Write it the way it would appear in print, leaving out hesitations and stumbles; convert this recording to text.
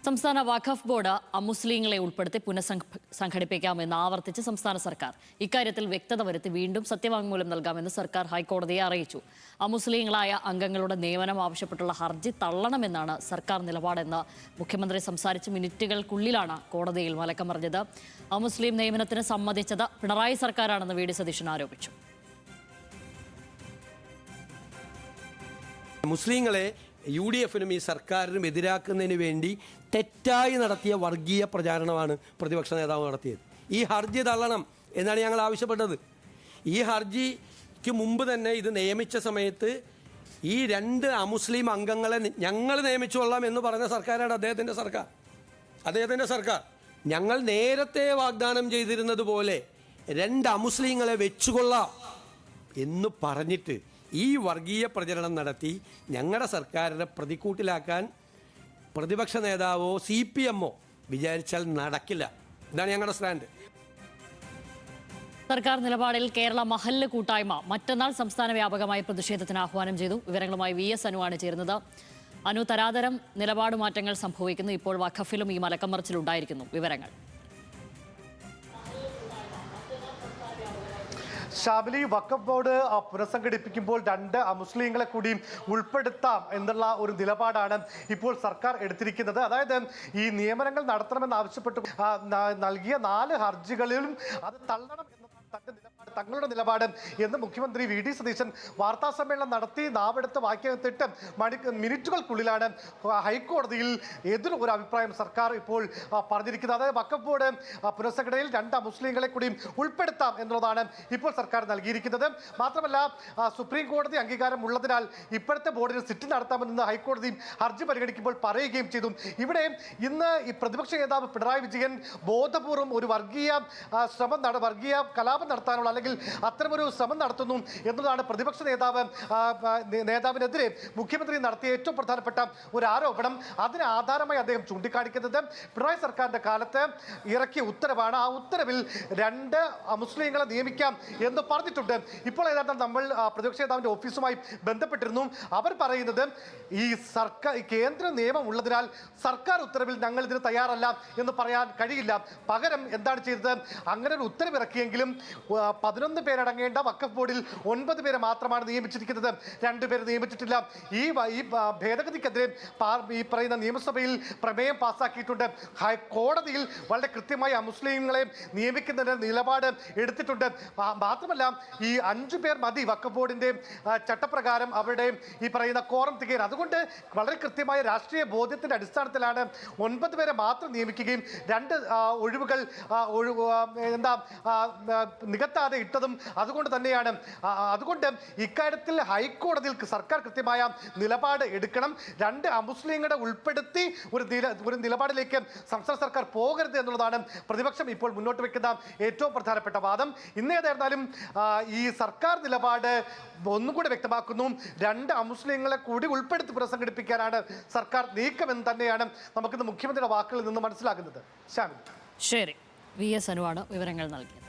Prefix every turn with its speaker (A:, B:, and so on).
A: സംസ്ഥാന വഖഫ് ബോർഡ് അമുസ്ലിങ്ങളെ ഉൾപ്പെടുത്തി പുനഃസംഘടിപ്പിക്കാമെന്ന് ആവർത്തിച്ച് സംസ്ഥാന സർക്കാർ. ഇക്കാര്യത്തിൽ വ്യക്തത വരുത്തി വീണ്ടും സത്യവാങ്മൂലം നൽകാമെന്ന് സർക്കാർ ഹൈക്കോടതിയെ അറിയിച്ചു. അമുസ്ലിങ്ങളായ അംഗങ്ങളുടെ നിയമനം ആവശ്യപ്പെട്ടുള്ള ഹർജി തള്ളണമെന്നാണ് സർക്കാർ നിലപാടെന്ന് മുഖ്യമന്ത്രി സംസാരിച്ച് മിനിറ്റുകൾക്കുള്ളിലാണ് കോടതിയിൽ മലക്കം പറഞ്ഞത്. അമുസ്ലിം നിയമനത്തിന് സമ്മതിച്ചത് പിണറായി സർക്കാരാണെന്ന് വി ഡി സതീശൻ ആരോപിച്ചു.
B: മുസ്ലിങ്ങളെ UDF-നും ഈ സർക്കാരിനും എതിരാക്കുന്നതിന് വേണ്ടി തെറ്റായി നടത്തിയ വർഗീയ പ്രചാരണമാണ് പ്രതിപക്ഷ നേതാവ് നടത്തിയത്. ഈ ഹർജി തള്ളണം എന്നാണ് ഞങ്ങൾ ആവശ്യപ്പെട്ടത്. ഈ ഹർജിക്ക് മുമ്പ് തന്നെ ഇത് നിയമിച്ച സമയത്ത് ഈ 2 അമുസ്ലിം അംഗങ്ങളെ ഞങ്ങൾ നിയമിച്ചുകൊള്ളാം എന്ന് പറഞ്ഞ സർക്കാരാണ് അദ്ദേഹത്തിൻ്റെ സർക്കാർ. ഞങ്ങൾ നേരത്തെ വാഗ്ദാനം ചെയ്തിരുന്നത് പോലെ 2 അമുസ്ലിങ്ങളെ വെച്ചുകൊള്ളാം എന്ന് പറഞ്ഞിട്ട് ഈ വർഗീയ പ്രചരണം നടത്തി ഞങ്ങളുടെ സർക്കാരിനെ പ്രതിക്കൂട്ടിലാക്കാൻ പ്രതിപക്ഷ നേതാവോ CPM-ഓ വിചാരിച്ചാൽ നടക്കില്ല. ഇതാണ് ഞങ്ങളുടെ സ്റ്റാൻഡ്.
A: സർക്കാർ നിലപാടിൽ കേരള മഹല്ല് കൂട്ടായ്മ മറ്റന്നാൾ സംസ്ഥാന വ്യാപകമായി പ്രതിഷേധത്തിന് ആഹ്വാനം ചെയ്തു. വിവരങ്ങളുമായി VS അനുവാണ് ചേരുന്നത്. അനു, തരാതരം നിലപാട് മാറ്റങ്ങൾ സംഭവിക്കുന്നു. ഇപ്പോൾ വഖഫിലും ഈ മലക്കമറിച്ചിലുണ്ടായിരിക്കുന്നു. വിവരങ്ങൾ.
C: ഷാബിലി, വഖഫ് ബോർഡ് പുനഃസംഘടിപ്പിക്കുമ്പോൾ 2 അമുസ്ലിങ്ങളെ കൂടി ഉൾപ്പെടുത്താം എന്നുള്ള ഒരു നിലപാടാണ് ഇപ്പോൾ സർക്കാർ എടുത്തിരിക്കുന്നത്. അതായത് ഈ നിയമനങ്ങൾ നടത്തണമെന്ന് ആവശ്യപ്പെട്ട് നൽകിയ 4 ഹർജികളിലും അത് തള്ളണം തങ്ങളുടെ നിലപാട് എന്ന് മുഖ്യമന്ത്രി വി ഡി സതീശൻ വാർത്താ സമ്മേളനം നടത്തി നാവെടുത്ത് വാക്യത്തിട്ട് മിനിറ്റുകൾക്കുള്ളിലാണ് ഹൈക്കോടതിയിൽ ഒരു അഭിപ്രായം സർക്കാർ ഇപ്പോൾ പറഞ്ഞിരിക്കുന്നത്. അതായത് വഖഫ് ബോർഡ് പുനഃസംഘടനയിൽ 2 മുസ്ലിങ്ങളെ കൂടി ഉൾപ്പെടുത്താം എന്നുള്ളതാണ് ഇപ്പോൾ സർക്കാർ നൽകിയിരിക്കുന്നത്. മാത്രമല്ല, സുപ്രീം കോടതി അംഗീകാരം ഉള്ളതിനാൽ ഇപ്പോഴത്തെ ബോർഡിന് സിറ്റിംഗ് നടത്താമെന്ന് ഹൈക്കോടതി ഹർജി പരിഗണിക്കുമ്പോൾ പറയുകയും ചെയ്തു. ഇവിടെ ഇന്ന് ഈ പ്രതിപക്ഷ നേതാവ് പിണറായി വിജയൻ ബോധപൂർവം ഒരു വർഗീയ കലാപം നടത്താനുള്ള അല്ലെങ്കിൽ അത്തരമൊരു ശ്രമം നടത്തുന്നു എന്നതാണ് പ്രതിപക്ഷ നേതാവിനെതിരെ മുഖ്യമന്ത്രി നടത്തിയ ഏറ്റവും പ്രധാനപ്പെട്ട ഒരു ആരോപണം. അതിന് ആധാരമായി അദ്ദേഹം ചൂണ്ടിക്കാണിക്കുന്നത് പിണറായി സർക്കാരിന്റെ കാലത്ത് ഇറക്കിയ ഉത്തരവാണ്. ആ ഉത്തരവിൽ 2 മുസ്ലിങ്ങളെ നിയമിക്കാം എന്ന് പറഞ്ഞിട്ടുണ്ട്. ഇപ്പോൾ ഏതാണ്ട് നമ്മൾ പ്രതിപക്ഷ നേതാവിന്റെ ഓഫീസുമായി ബന്ധപ്പെട്ടിരുന്നു. അവർ പറയുന്നത് ഈ കേന്ദ്ര നിയമം ഉള്ളതിനാൽ സർക്കാർ ഉത്തരവിൽ ഞങ്ങൾ ഇതിന് തയ്യാറല്ല എന്ന് പറയാൻ കഴിയില്ല. പകരം എന്താണ് ചെയ്തത്? അങ്ങനെ ഒരു ഉത്തരവ് ഇറക്കിയെങ്കിലും 11 പേരടങ്ങേണ്ട വഖഫ് ബോർഡിൽ 9 പേരെ മാത്രമാണ് നിയമിച്ചിരിക്കുന്നത്. 2 പേരെ നിയമിച്ചിട്ടില്ല. ഈ ഭേദഗതിക്കെതിരെ ഈ പറയുന്ന നിയമസഭയിൽ പ്രമേയം പാസ്സാക്കിയിട്ടുണ്ട്. കോടതിയിൽ വളരെ കൃത്യമായി മുസ്ലിങ്ങളെ നിയമിക്കുന്നതിന് നിലപാട് എടുത്തിട്ടുണ്ട്. മാത്രമല്ല, ഈ 5 പേർ മതി വഖഫ് ബോർഡിന്റെ ചട്ടപ്രകാരം അവരുടെ ഈ പറയുന്ന കോറം തികയാൻ. അതുകൊണ്ട് വളരെ കൃത്യമായ രാഷ്ട്രീയ ബോധ്യത്തിന്റെ അടിസ്ഥാനത്തിലാണ് 9 പേരെ മാത്രം നിയമിക്കുകയും 2 ഒഴിവുകൾ നികത്താതെ ഇട്ടതും അതുകൊണ്ട് തന്നെയാണ്. അതുകൊണ്ട് ഇക്കാര്യത്തിൽ ഹൈക്കോടതിയിൽ സർക്കാർ കൃത്യമായ നിലപാട് എടുക്കണം. 2 അമുസ്ലിങ്ങളെ ഉൾപ്പെടുത്തി ഒരു നിലപാടിലേക്ക് സംസ്ഥാന സർക്കാർ പോകരുത് എന്നുള്ളതാണ് പ്രതിപക്ഷം ഇപ്പോൾ മുന്നോട്ട് വെക്കുന്ന ഏറ്റവും പ്രധാനപ്പെട്ട വാദം. ഇന്നേതായിരുന്നാലും ഈ സർക്കാർ നിലപാട് ഒന്നുകൂടി വ്യക്തമാക്കുന്നു. 2 അമുസ്ലിങ്ങളെ കൂടി ഉൾപ്പെടുത്തി പുനഃസംഘടിപ്പിക്കാനാണ് സർക്കാർ നീക്കമെന്ന് തന്നെയാണ് നമുക്കിന്ന് മുഖ്യമന്ത്രിയുടെ വാക്കുകളിൽ നിന്ന് മനസ്സിലാക്കുന്നത്.
A: ശരി, VS അനുവാണ് വിവരങ്ങൾ നൽകിയത്.